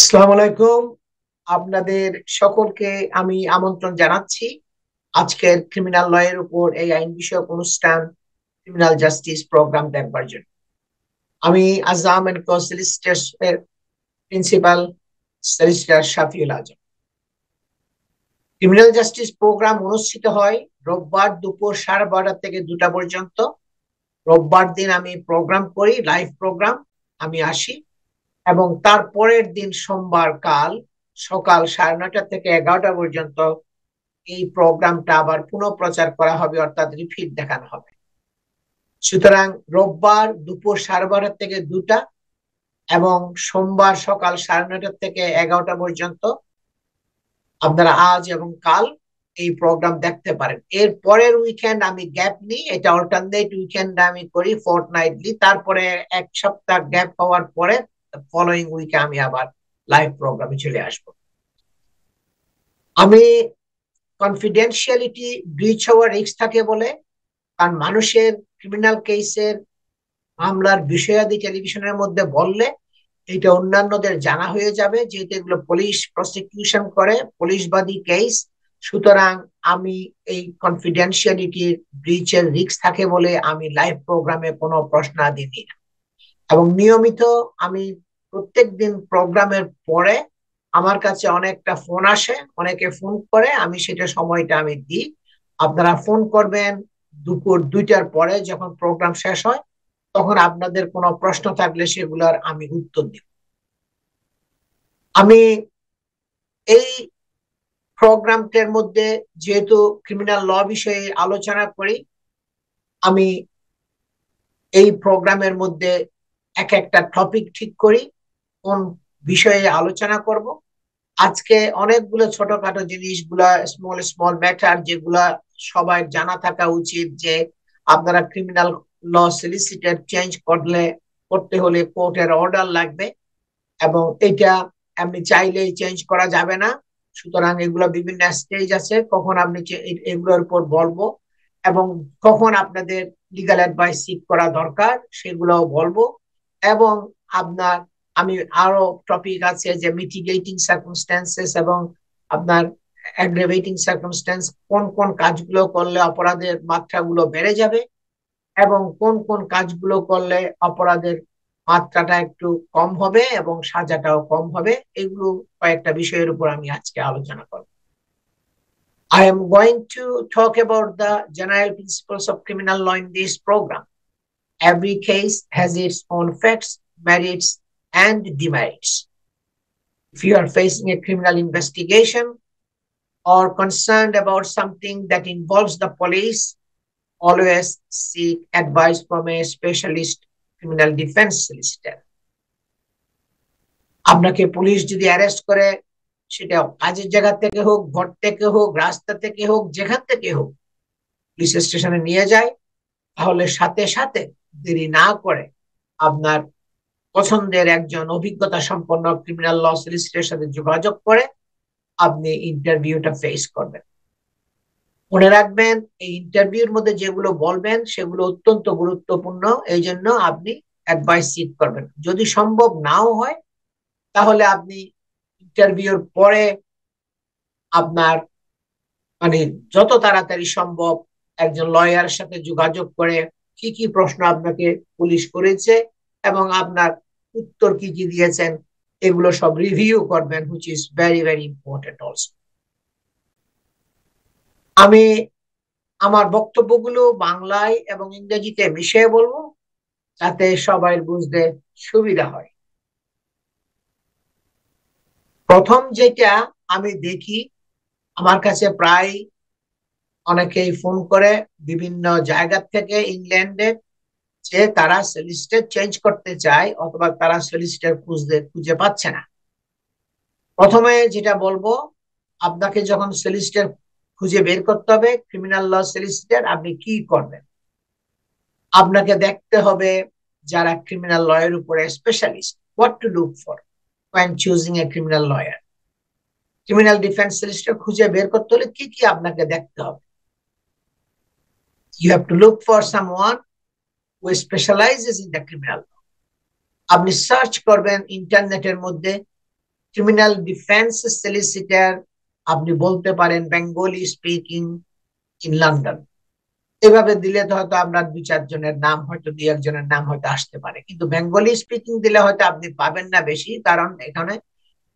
আসসালামু আলাইকুম। আপনাদের সকলকে আমি আমন্ত্রণ জানাচ্ছি আজকের ক্রিমিনাল ল এর উপর এই আইন বিষয়ক অনুষ্ঠান ক্রিমিনাল জাস্টিস প্রোগ্রাম দেখবার জন্য। আমি আজম এন্ড কো সলিসিটর এর প্রিন্সিপাল সলিসিটর শাফিউল আজম। ক্রিমিনাল জাস্টিস প্রোগ্রাম অনুষ্ঠিত হয় রোববার দুপুর 12:30 থেকে 2টা পর্যন্ত। রোববার দিন আমি প্রোগ্রাম করি, লাইভ প্রোগ্রাম। আমি আসি এবং তার পরের দিন সোমবার কাল সকাল 9:30 থেকে 11টা পর্যন্ত এই প্রোগ্রামটা আবার পুনঃপ্রচার করা হবে, অর্থাৎ রিপিট দেখানো হবে। সুতরাং রোববার দুপুর 12:30 থেকে 2টা এবং সোমবার সকাল 9:30 থেকে 11টা পর্যন্ত আপনারা আজ এবং কাল এই প্রোগ্রাম দেখতে পারেন। এর পরের উইকেন্ড আমি গ্যাপ নিই, এটা অল্টারনেট উইকেন্ড আমি করি ফোর্টনাইটলি। তারপরে এক সপ্তাহ গ্যাপ হওয়ার পরে ফলোইং উইকে আমি আবার লাইভ প্রোগ্রামে চলে আসবো। আমি কনফিডেন্সিয়ালিটি ব্রিচ হওয়ার রিস্ক থাকে বলে, কারণ মানুষের ক্রিমিনাল কেসের মামলার বিষয়াদি টেলিভিশনের মধ্যে বললে এটা অন্যান্যদের জানা হয়ে যাবে, যেহেতু এগুলো পুলিশ প্রসিকিউশন করে, পুলিশবাদী কেস। সুতরাং আমি এই কনফিডেন্সিয়ালিটির ব্রিচের রিস্ক থাকে বলে আমি লাইভ প্রোগ্রামে কোনো প্রশ্নাদি নিই না। এবং নিয়মিত আমি প্রত্যেক দিন প্রোগ্রামের পরে আমার কাছে অনেকটা ফোন আসে, অনেকে ফোন করে, আমি সেটা সময়টা আমি দিই। আপনারা ফোন করবেন দুপুর 2টার পরে, যখন প্রোগ্রাম শেষ হয় তখন আপনাদের কোনো প্রশ্ন থাকলে সেগুলোর আমি উত্তর দিব। আমি এই প্রোগ্রামটার মধ্যে যেহেতু ক্রিমিনাল ল বিষয়ে আলোচনা করি, আমি এই প্রোগ্রামের মধ্যে এক একটা টপিক ঠিক করি কোন বিষয়ে আলোচনা করব। আজকে অনেকগুলো ছোটখাটো জিনিসগুলা, স্মল স্মল ম্যাটার, যেগুলা সবাই জানা থাকা উচিত, যে আপনারা ক্রিমিনাল ল সলিসিটর চেঞ্জ করতে হলে কোর্টের অর্ডার লাগবে এবং এটা আপনি চাইলেই চেঞ্জ করা যাবে না। সুতরাং এগুলো বিভিন্ন স্টেজ আছে, কখন আপনি এগুলোর উপর বলবো এবং কখন আপনাদের লিগাল অ্যাডভাইস সিক করা দরকার সেগুলোও বলবো। এবং আপনার আমি আরো টপিক আছে যে মিটিগেটিং সার্কামস্ট্যান্সেস এবং আপনার অ্যাগ্রাভেটিং সার্কামস্ট্যান্স, কোন কোন কাজগুলো করলে অপরাধের মাত্রাগুলো বেড়ে যাবে এবং কোন কোন কাজগুলো করলে অপরাধের মাত্রাটা একটু কম হবে এবং সাজাটাও কম হবে। এগুলো কয়েকটা বিষয়ের উপর আমি আজকে আলোচনা করব। I am going to talk about the general principles of criminal law in this program. Every case has its own facts, merits, and demerits. If you are facing a criminal investigation or concerned about something that involves the police, always seek advice from a specialist criminal defense solicitor. আপনাকে police যদি arrest করে, সেটা কাজের জায়গা থেকে হোক, ঘর থেকে হোক, রাস্তা থেকে হোক, যেখান থেকে হোক, পুলিশ স্টেশনে নিয়ে যায়, তাহলে সাথে সাথে দেরি না করে আপনার পছন্দের একজন অভিজ্ঞতা সম্পন্ন ক্রিমিনাল ল সলিসিটরের সাথে যোগাযোগ করে আপনি ইন্টারভিউটা ফেস করবেন। মনে রাখবেন, এই ইন্টারভিউর মধ্যে যেগুলো বলবেন সেগুলো অত্যন্ত গুরুত্বপূর্ণ, এই জন্য আপনি অ্যাডভাইস সিক করবেন। যদি সম্ভব নাও হয় তাহলে আপনি ইন্টারভিউর পরে আপনার মানে যত তাড়াতাড়ি সম্ভব একজন লয়ারের সাথে যোগাযোগ করে কি কি প্রশ্ন আপনাকে পুলিশ করেছে এবং আপনার উত্তর কি কি দিয়েছেন এগুলো সব রিভিউ করবেন, which is very very important also. আমি আমার বক্তব্যগুলো বাংলায় এবং ইংরেজিতে মিশিয়ে বলবো যাতে সবাই বুঝতে সুবিধা হয়। প্রথম যেটা আমি দেখি, আমার কাছে প্রায় অনেকেই ফোন করে বিভিন্ন জায়গা থেকে ইংল্যান্ডের, যে তারা সলিসিটর চেঞ্জ করতে চায় অথবা তারা সলিসিটর খুঁজে পাচ্ছে না। প্রথমে যেটা বলবো, আপনাকে যখন সলিসিটর খুঁজে বের করতে হবে ক্রিমিনাল ল সলিসিটর, আপনি কি করবেন? আপনাকে দেখতে হবে যারা ক্রিমিনাল লয়ের উপরে specialist, what to look for when choosing a criminal lawyer. Criminal defence solicitor খুঁজে বের করতে হলে কি কি আপনাকে দেখতে হবে? You have to look for someone who specializes in the criminal law. আপনি সার্চ করবেন ইন্টারনেটের মধ্যে ক্রিমিনাল ডিফেন্স সলিসিটার, আপনি বলতে পারেন বেঙ্গলি স্পিকিং ইন লন্ডন। এভাবে দিলে তো হয়তো আপনার দুই চারজনের নাম, হয়তো দুই একজনের নাম হয়তো আসতে পারে, কিন্তু বেঙ্গলি স্পিকিং দিলে হয়তো আপনি পাবেন না বেশি, কারণ এখানে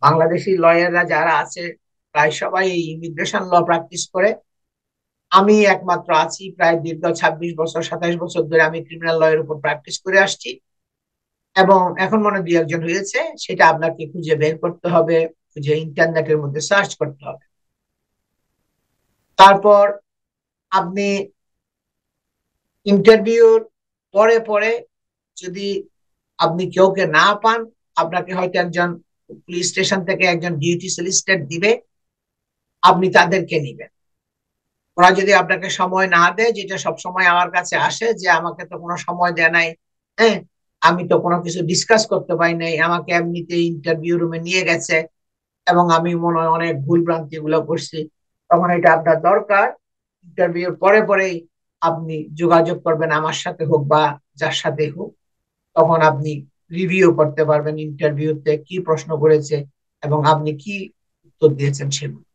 বাংলাদেশি লয়াররা যারা আছে প্রায় সবাই ইমিগ্রেশন ল প্র্যাকটিস করে। আমি একমাত্র আছি, প্রায় দীর্ঘ 26 বছর 27 বছর ধরে আমি ক্রিমিনাল ল এর উপর প্র্যাকটিস করে আসছি, এবং এখন মনে হয় দুই একজন হয়েছে। সেটা আপনাকে খুঁজে বের করতে হবে, খুঁজে ইন্টারনেটের মধ্যে সার্চ করতে হবে। তারপর আপনি ইন্টারভিউর পরে পরে যদি আপনি কেউকে না পান, আপনাকে হয়তো একজন পুলিশ স্টেশন থেকে একজন ডিউটি সলিসিটার দিবে, আপনি তাদেরকে নিবেন। ওরা যদি আপনাকে সময় না দেয়, যেটা সব সময় আমার কাছে আসে যে আমাকে তো কোনো সময় দেয় নাই, হ্যাঁ, আমি তো কোনো কিছু ডিসকাস করতে পারি নাই, আমাকে এমনিতে ইন্টারভিউ রুমে নিয়ে গেছে এবং আমি মনে হয় অনেক ভুল ভ্রান্তি গুলো করছি, তখন এটা আপনার দরকার ইন্টারভিউর পরে পরেই আপনি যোগাযোগ করবেন আমার সাথে হোক বা যার সাথে হোক। তখন আপনি রিভিউ করতে পারবেন ইন্টারভিউতে কি প্রশ্ন করেছে এবং আপনি কি উত্তর দিয়েছেন সেগুলো।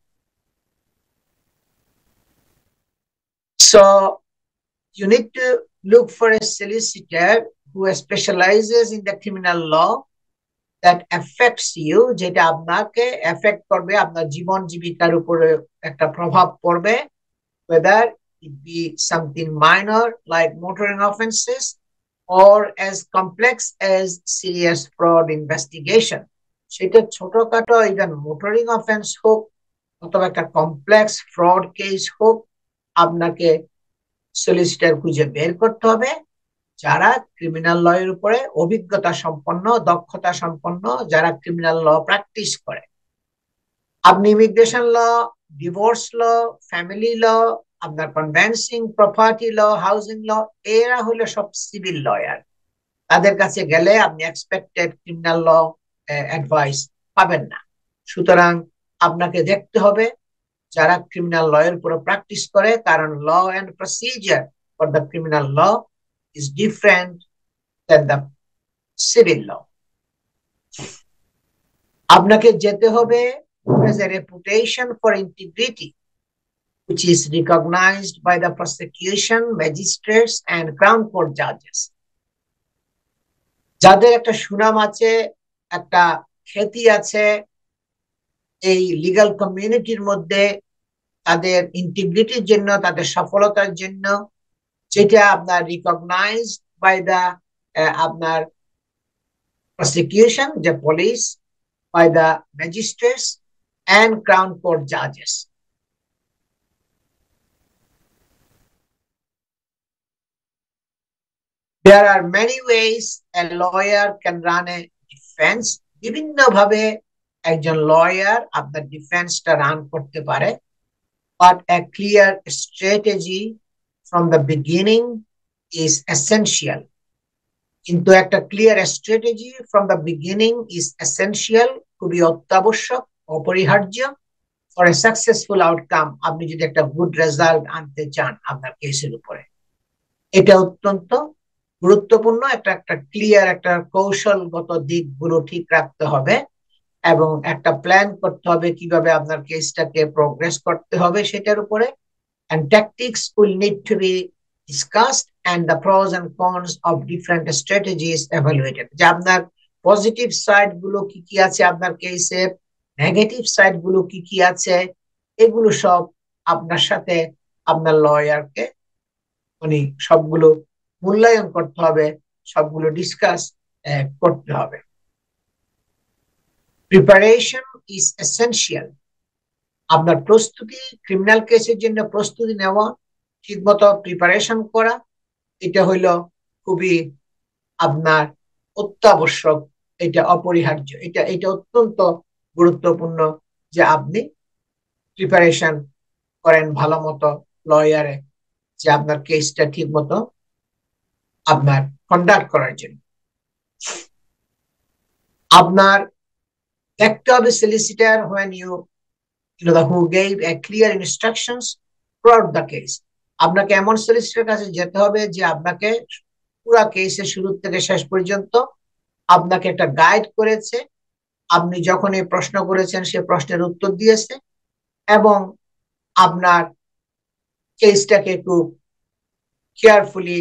So you need to look for a solicitor who specializes in the criminal law that affects you, যেটা আপনাকে এফেক্ট করবে, আপনার জীবন জীবিকার উপরে একটা প্রভাব পড়বে, whether it be something minor like motoring offenses or as complex as serious fraud investigation. সেটা ছোটখাটো ইভেন মোটরিং অফেন্স হোক অথবা একটা কমপ্লেক্স ফ্রড কেস হোক, আপনাকে সলিসিটার খুঁজে বের করতে হবে যারা ক্রিমিনাল ল এর উপরে অভিজ্ঞতা সম্পন্ন, দক্ষতা সম্পন্ন, যারা ক্রিমিনাল ল প্র্যাকটিস করে। আপনি ইমিগ্রেশন ল, ডিভোর্স ল, ফ্যামিলি ল, আপনার কনভেন্সিং প্রপার্টি ল, হাউজিং ল, এরা হলো সব সিভিল লয়ার। তাদের কাছে গেলে আপনি এক্সপেক্টেড ক্রিমিনাল ল অ্যাডভাইস পাবেন না। সুতরাং আপনাকে দেখতে হবে যারা ক্রিমিনাল ল এর উপরে প্র্যাকটিস করে, কারণ law and procedure for the criminal law is different than the civil law. আপনাকে যেতে হবে who has a reputation for integrity which is recognized by the prosecution, magistrates and crown court judges. যাদের একটা সুনাম আছে, একটা খ্যাতি আছে এই লিগ্যাল কমিউনিটির মধ্যে, তাদের ইন্টিগ্রিটির জন্য, তাদের সফলতার জন্য, যেটা আপনার রিকগনাইজড বাই দা আপনার prosecution, the police, by the magistrates and crown court judges. There are many ways a lawyer can run a defense. বিভিন্ন ভাবে একজন লয়ার আপনার ডিফেন্সটা রান করতে পারে, but a clear strategy from the beginning is essential. কিন্তু একটা clear strategy from the beginning is essential, খুবই অত্যাবশ্যক, অপরিহার্য ফর এ সাকসেসফুল আউটকাম। আপনি যদি একটা গুড রেজাল্ট আনতে চান আপনার কেসের উপরে, এটা অত্যন্ত গুরুত্বপূর্ণ। একটা একটা ক্লিয়ার একটা কৌশলগত দিকগুলো ঠিক রাখতে হবে এবং একটা প্ল্যান করতে হবে কিভাবে আপনার কেসটাকে প্রোগ্রেস করতে হবে সেটার উপরে। and tactics will need to be discussed and the pros and cons of different strategies evaluated. যে আপনার পজিটিভ সাইড গুলো কি কি আছে আপনার কেসে, নেগেটিভ সাইড গুলো কি কি আছে, এগুলো সব আপনার সাথে আপনার লয়ারকে মানে সবগুলো মূল্যায়ন করতে হবে, সবগুলো ডিসকাস করতে হবে। Preparation is essential. আপনার প্রস্তুতি, ক্রিমিনাল কেসের জন্য প্রস্তুতি নেওয়া, ঠিকমতো প্রিপারেশন করা, এটা হইল খুবই আপনার অত্যাবশ্যক, এটা অপরিহার্য, এটা এটা অত্যন্ত গুরুত্বপূর্ণ যে আপনি প্রিপারেশন করেন ভালো মতো লয়ারে, যে আপনার কেসটা ঠিক মতো আপনার কন্ডাক্ট করার জন্য। আপনার দেখতে হবে solicitor when you who gave a clear instructions throughout the case. আপনাকে এমন সলিসিটার কাছে যেতে হবে যে আপনাকে পুরো কেসের শুরু থেকে শেষ পর্যন্ত আপনাকে একটা গাইড করেছে আপনি যখন এই প্রশ্ন করেছেন সে প্রশ্নের উত্তর দিয়েছে এবং আপনার কেসটাকে একটু কেয়ারফুলি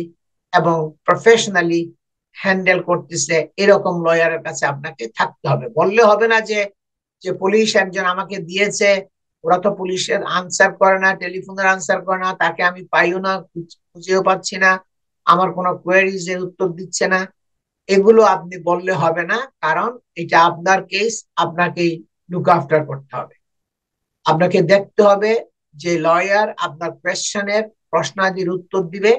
এবং প্রফেশনালি হ্যান্ডেল করতেছে, এরকম লয়ারের কাছে আপনাকে থাকতে হবে। বললে হবে না যে যে পুলিশ একজন আমাকে দিয়েছে, ওরা তো পুলিশের আনসার করে না, টেলিফোনের আনসার করে না, তাকে আমি পাইও না, খুঁজেও পাচ্ছি না, আমার কোনো কোয়েরিজ এর উত্তর দিচ্ছে না। এগুলো আপনি বললে হবে না, কারণ এটা আপনার কেস, আপনাকেই লুক আফটার করতে হবে। আপনাকে দেখতে হবে যে লয়ার আপনার কোয়েশ্চেনের প্রশ্নাদির উত্তর দিবে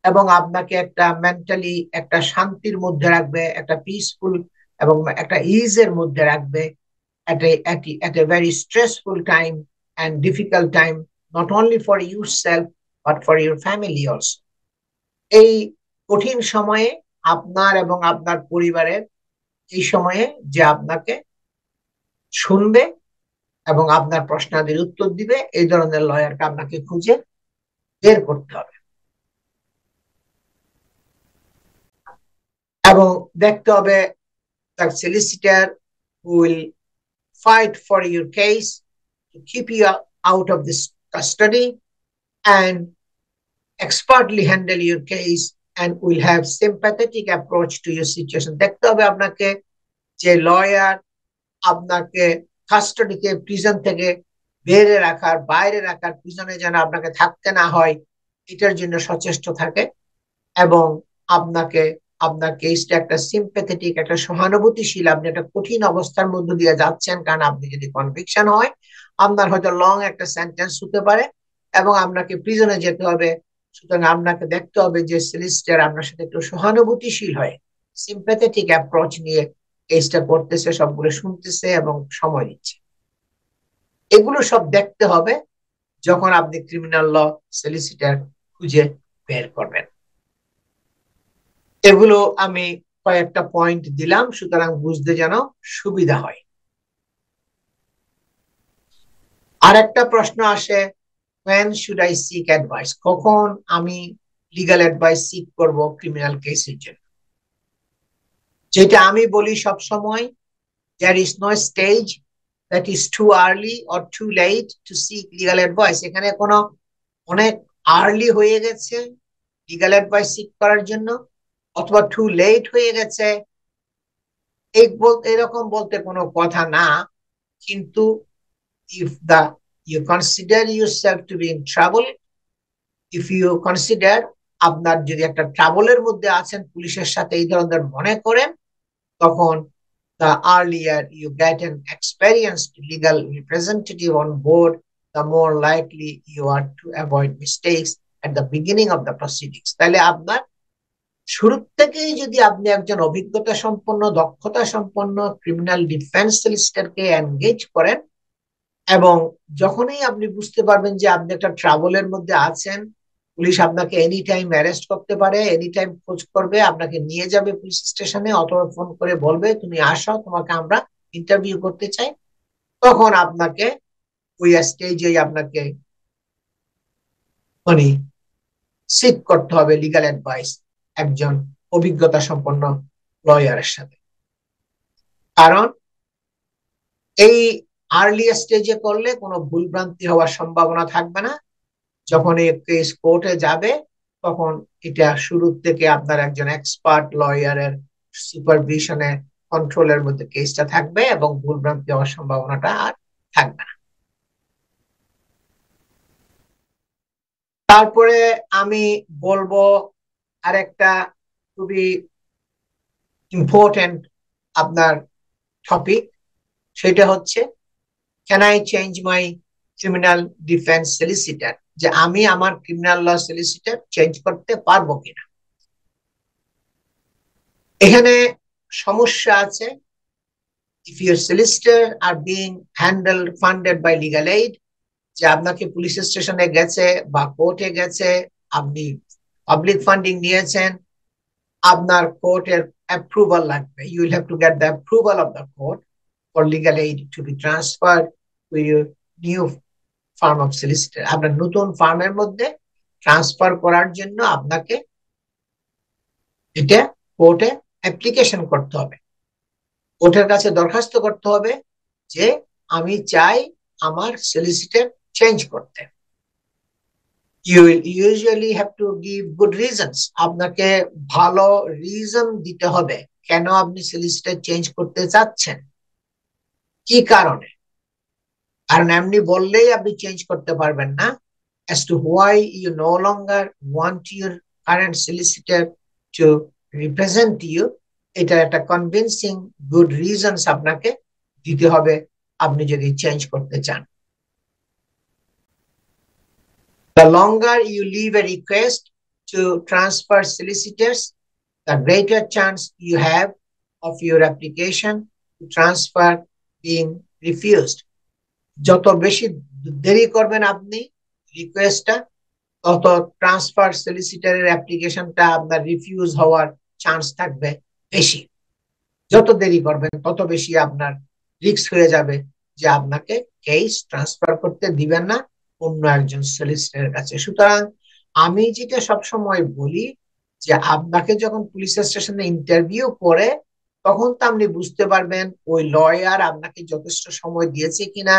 এবং আপনাকে একটা মেন্টালি একটা শান্তির মধ্যে রাখবে, একটা পিসফুল এবং একটা ইজের মধ্যে রাখবে at a very stressful time and difficult time, not only for yourself but for your family also. এই কঠিন সময়ে আপনার এবং আপনার পরিবারের, এই সময়ে যে আপনাকে শুনবে এবং আপনার প্রশ্নাদির উত্তর দিবে, এই ধরনের লয়ারকে আপনাকে খুঁজে বের করতে হবে এবং দেখতে হবে তার solicitor who will fight for your case to keep you out of this custody and expertly handle your case and will have sympathetic approach to your situation. দেখতে হবে আপনাকে যে লয়ার আপনাকে কাস্টডিতে, প্রিজন থেকে বেরে রাখার, বাইরে রাখার, প্রিজনে যেন আপনাকে থাকতে না হয়, এটার জন্য সচেষ্ট থাকে এবং আপনাকে আপনার কেসটা একটা সিম্প্যাথেটিক, একটা সহানুভূতিশীল, আপনি একটা কঠিন অবস্থার মধ্য দিয়ে যাচ্ছেন, কারণ আপনি যদি কনভিকশন হয় আপনার হয়তো লং একটা সেন্টেন্স হতে পারে এবং আপনাকে প্রিজনে যেতে হবে। সুতরাং আপনাকে দেখতে হবে যে সলিসিটর আপনার সাথে একটু সহানুভূতিশীল হয়, সিম্প্যাথেটিক অ্যাপ্রোচ নিয়ে কেসটা করতেছে, সবগুলো শুনতেছে এবং সময় দিচ্ছে। এগুলো সব দেখতে হবে যখন আপনি ক্রিমিনাল ল সলিসিটর খুঁজে বের করবেন। এগুলো আমি কয়েকটা পয়েন্ট দিলাম, সুতরাং বুঝতে যেন সুবিধা হয়। আর একটা প্রশ্ন আসে, when should I seek advice? কখন আমি লিগ্যাল অ্যাডভাইস সিক করব ক্রিমিনাল কেসের জন্য? যেটা আমি বলি সব সময়, there is no stage that is too early or too late to seek legal advice. এখানে কোনো অনেক আর্লি হয়ে গেছে লিগ্যাল অ্যাডভাইস সিক করার জন্য অথবা টু লেট হয়ে গেছে এরকম বলতে কোনো কথা না। কিন্তু if you consider yourself to be in trouble, if you consider আপনার যদি একটা ট্রাবলের মধ্যে আছেন, পুলিশের সাথে এই ধরনের মনে করেন, তখন the earlier you get an experienced legal representative on board, the more likely you are to avoid mistakes at the beginning of the proceedings. তাহলে আপনার শুরু থেকেই যদি আপনি একজন অভিজ্ঞতা সম্পন্ন, দক্ষতা সম্পন্ন ক্রিমিনাল ডিফেন্স সলিসিটরকে এনগেজ করেন এবং যখনই আপনি বুঝতে পারবেন যে আপনি একটা ট্রাবলের মধ্যে আছেন, পুলিশ আপনাকে এনি টাইম অ্যারেস্ট করতে পারে, এনি টাইম খোঁজ করবে, আপনাকে নিয়ে যাবে পুলিশ স্টেশনে অথবা ফোন করে বলবে তুমি আসো, তোমাকে আমরা ইন্টারভিউ করতে চাই, তখন আপনাকে ওই স্টেজে আপনাকে মানে সিট করতে হবে লিগ্যাল অ্যাডভাইস একজন অভিজ্ঞতা সম্পন্ন লয়ারের সাথে। কারণ এই আর্লি স্টেজে করলে কোনো ভুলভ্রান্তি হওয়ার সম্ভাবনা থাকবে না। যখন এই কেস কোর্টে যাবে তখন এটা শুরু থেকে আপনার একজন এক্সপার্ট লয়ারের সুপারভিশনে, কন্ট্রোলের মধ্যে কেসটা থাকবে এবং ভুলভ্রান্তি হওয়ার সম্ভাবনাটা আর থাকবে না। তারপরে আমি বলবো আরেকটা খুবই ইম্পর্টেন্ট আপনার টপিক, সেটা হচ্ছে can I change my criminal defence solicitor, যে আমি আমার ক্রিমিনাল ল সলিসিটর চেঞ্জ করতে পারবো কিনা। এখানে সমস্যা আছে। if your solicitor are being handled funded by legal aid, যে আপনাকে পুলিশ স্টেশনে গেছে বা কোর্টে গেছে, আপনি পাবলিক ফান্ডিং নিয়েছেন, আপনার কোর্টের অ্যাপ্রুভাল লাগবে, you will have to get the approval of the court for legal aid to be transferred to your new farm of solicitor. আপনার নতুন ফার্মের মধ্যে ট্রান্সফার করার জন্য আপনাকে এটা কোর্টে অ্যাপ্লিকেশন করতে হবে। কোর্টের কাছে দরখাস্ত করতে হবে যে আমি চাই আমার সলিসিটর চেঞ্জ করতে। You will usually have to give good reasons, আপনাকে ভালো রিজন দিতে হবে কেন আপনি সলিসিটর চেঞ্জ করতে চাচ্ছেন, কি কারণে। কারণ এমনি বললেই আপনি চেঞ্জ করতে পারবেন না। as to why you no longer want your current solicitor to represent you, এটা একটা কনভিনসিং গুড রিজনস আপনাকে দিতে হবে আপনি যদি চেঞ্জ করতে চান। The longer you leave a request to transfer solicitors, the greater chance you have of your application to transfer being refused. যত বেশি দেরি করবেন আপনি রিকোয়েস্টটা, তত ট্রান্সফার সলিসিটরের অ্যাপ্লিকেশনটা আপনার রিফিউজ হওয়ার চান্স থাকবে বেশি। যত দেরি করবেন তত বেশি আপনার রিস্ক হয়ে যাবে যে আপনাকে কেস ট্রান্সফার করতে দিবেন না অন্য একজন সলিসিটরের কাছে। সুতরাং আমি যেটা সবসময় বলি যে আপনাকে যখন পুলিশ স্টেশনে ইন্টারভিউ করে তখন তো আপনি বুঝতে পারবেন ওই লয়ার আপনাকে যথেষ্ট সময় দিয়েছে কিনা,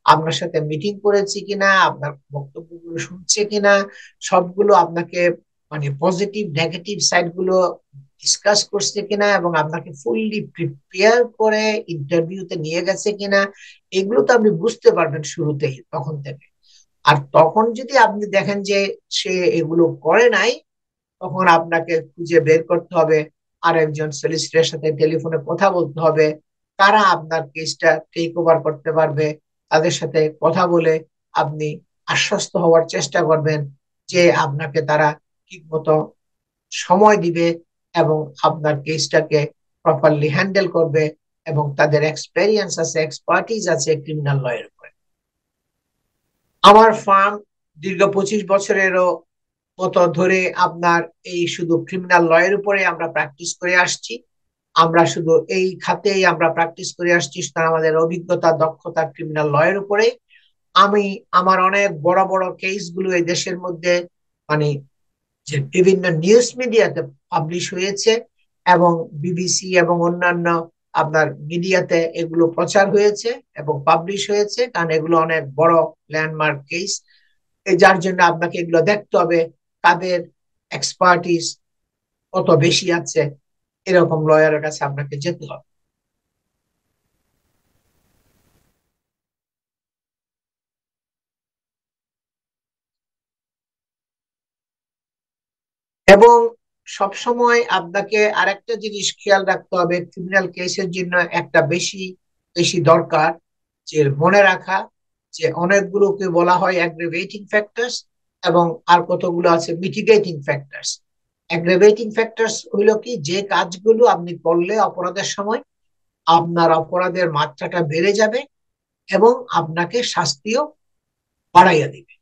আপনার সাথে মিটিং করেছে কিনা, আপনার বক্তব্যগুলো শুনছে কিনা, সবগুলো আপনাকে মানে পজিটিভ নেগেটিভ সাইড গুলো ডিসকাস করছে কিনা এবং আপনাকে ফুললি প্রিপেয়ার করে ইন্টারভিউতে নিয়ে গেছে কিনা, এগুলো তো আপনি বুঝতে পারবেন শুরুতেই তখন থেকে। আর তখন যদি আপনি দেখেন যে সে এগুলো করে নাই, তখন আপনাকে খুঁজে বের করতে হবে, আর একজন সলিসিটরের সাথে টেলিফোনে কথা বলতে হবে কারা আপনার কেসটা টেক ওভার করতে পারবে। তাদের সাথে কথা বলে আপনি আশ্বস্ত হওয়ার চেষ্টা করবেন যে আপনাকে তারা ঠিক মতো সময় দিবে এবং আপনার কেসটাকে প্রপারলি হ্যান্ডেল করবে এবং তাদের এক্সপেরিয়েন্স আছে, এক্সপার্টিজ আছে ক্রিমিনাল লয়ের উপরে। আমার ফার্ম দীর্ঘ 25 বছরেরও মতো ধরে আপনার এই শুধু ক্রিমিনাল লয়ের উপরে আমরা প্র্যাকটিস করে আসছি। আমরা শুধু এই খাতেই আমরা প্র্যাকটিস করে আসছি, সুতরাং আমাদের অভিজ্ঞতা দক্ষতা ক্রিমিনাল লয়ের উপরে। আমি আমার অনেক বড় বড় কেস গুলো এই দেশের মধ্যে মানে যে বিভিন্ন নিউজ মিডিয়াতে পাবলিশ হয়েছে এবং বিবিসি এবং অন্যান্য আপনার মিডিয়াতে এগুলো প্রচার হয়েছে এবং পাবলিশ হয়েছে, কারণ এগুলো অনেক বড় ল্যান্ডমার্ক কেস। যার জন্য আপনাকে এগুলো দেখতে হবে কাদের এক্সপার্টিস কত বেশি আছে, এরকম লয়ারের কাছে আপনাকে যেতে হবে। এবং সবসময় আপনাকে আরেকটা জিনিস খেয়াল রাখতে হবে ক্রিমিনাল কেসের জন্য একটা বেশি বেশি দরকার যে মনে রাখা যে অনেকগুলোকে বলা হয় অ্যাগ্রেভেটিং ফ্যাক্টরস এবং আর কতগুলো আছে মিটিগেটিং ফ্যাক্টরস। অ্যাগ্রেভেটিং ফ্যাক্টরস হইলো কি, যে কাজগুলো আপনি করলে অপরাধের সময় আপনার অপরাধের মাত্রাটা বেড়ে যাবে এবং আপনাকে শাস্তিও বাড়াইয়া দিবে।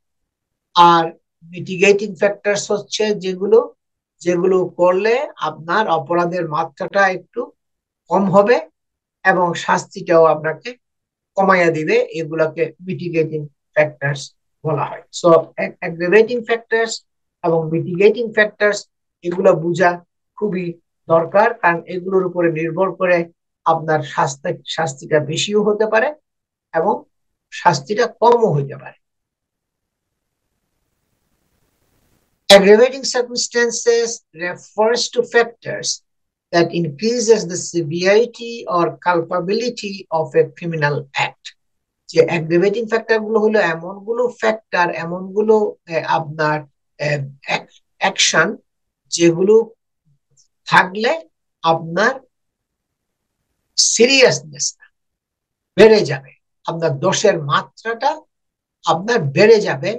আর মিটিগেটিং ফ্যাক্টরস হচ্ছে যেগুলো যেগুলো করলে আপনার অপরাধের মাত্রাটা একটু কম হবে এবং শাস্তিটাও আপনাকে কমাইয়া দিবে, এগুলোকে মিটিগেটিং ফ্যাক্টরস বলা হয়। সো অ্যাগ্রেভেটিং ফ্যাক্টরস এবং মিটিগেটিং ফ্যাক্টরস এগুলো বোঝা খুবই দরকার, কারণ এগুলোর উপরে নির্ভর করে আপনার শাস্তিটা বেশিও হতে পারে এবং শাস্তিটা কমও হতে পারে। Aggravating circumstances refers to factors that increases the severity or culpability of a criminal act. যে অ্যাগ্রিভেটিং ফ্যাক্টর গুলো হলো এমনগুলো ফ্যাক্টর, এমনগুলো আপনার অ্যাকশন যেগুলো থাকলে আপনার সিরিয়াসনেস বেড়ে যাবে, আপনার দোষের মাত্রাটা আপনার বেড়ে যাবে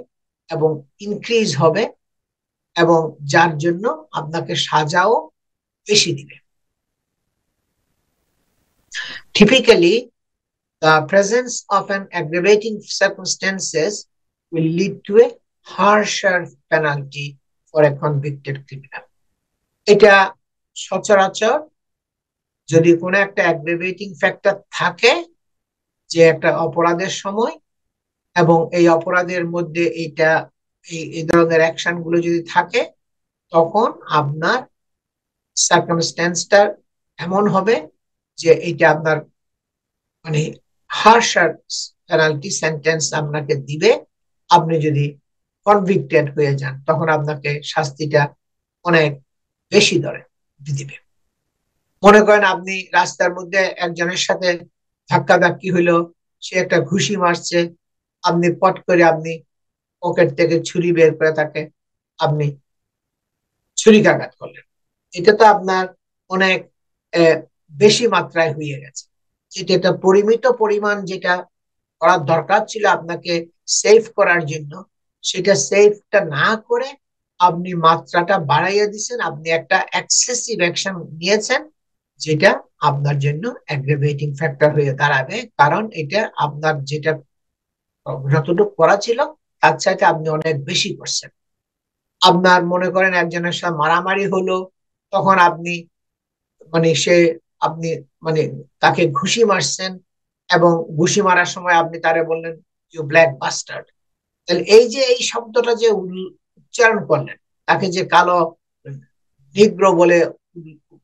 এবং ইনক্রিজ হবে এবং যার জন্য আপনাকে সাজাও বেশি দিবে। Typically, the presence of an aggravating circumstances will lead to a harsher penalty for a convicted criminal. এটা সচরাচর যদি কোনো একটা অ্যাগ্রেভেটিং ফ্যাক্টর থাকে যে একটা অপরাধের সময় এবং এই অপরাধের মধ্যে এটা এই ধরনের অ্যাকশন গুলো যদি থাকে, তখন আপনার সার্কামস্ট্যান্সটা এমন হবে যে এটা আপনার মানে হার্শার পেনাল্টি সেন্টেন্স আপনাকে দিবে। আপনি যদি কনভিক্টেড হয়ে যান তখন আপনাকে শাস্তিটা অনেক বেশি দরে দিবে। মনে করেন আপনি রাস্তার মধ্যে একজনের সাথে ধাক্কাধাক্কি হইলো, সে একটা ঘুষি মারছে, আপনি পট করে আপনি পকেট থেকে ছুরি বের করে তাকে আপনি ছুরিকাঘাত করলেন। এটা তো আপনার অনেক বেশি মাত্রায় হয়ে গেছে। যেটা একটা পরিমিত পরিমাণ যেটা করার দরকার ছিল আপনাকে সেভ করার জন্য, সেটা সেভটা না করে আপনি মাত্রাটা বাড়াইয়া দিচ্ছেন, আপনি একটা এক্সেসিভ অ্যাকশন নিয়েছেন, যেটা আপনার জন্য অ্যাগ্রাভেটিং ফ্যাক্টর হয়ে দাঁড়াবে। কারণ এটা আপনার যেটা যতটুকু করা ছিল তার চাইতে আপনি অনেক বেশি করছেন। আপনার মনে করেন একজনের সাথে মারামারি হলো, তখন আপনি মানে সে আপনি মানে তাকে ঘুষি মারছেন, এবং ঘুষি মারার সময় আপনি তারে বললেন ইউ ব্ল্যাক বাস্টার্ড। তাহলে এই যে এই শব্দটা যে উচ্চারণ করলেন, তাকে যে কালো নিগ্র বলে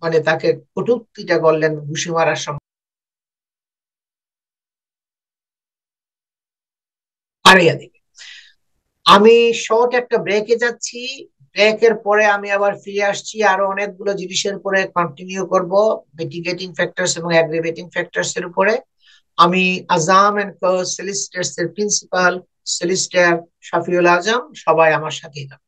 মানে তাকে কটূক্তিটা করলেন ঘুষি মারার সময়, হারিয়ে দিবে। আমি শর্ট একটা ব্রেকে যাচ্ছি, ব্রেকের পরে আমি আবার ফিরে আসছি, আরো অনেকগুলো জিনিসের উপরে কন্টিনিউ করব, মিটিগেটিং ফ্যাক্টরস এবং অ্যাগ্রিভেটিং ফ্যাক্টরস এর উপরে। আমি আজাম এন্ড সেলিস্টার্স এর প্রিন্সিপাল সেলিস্টার শফিউল আজম, সবাই আমার সাথেই থাকুন।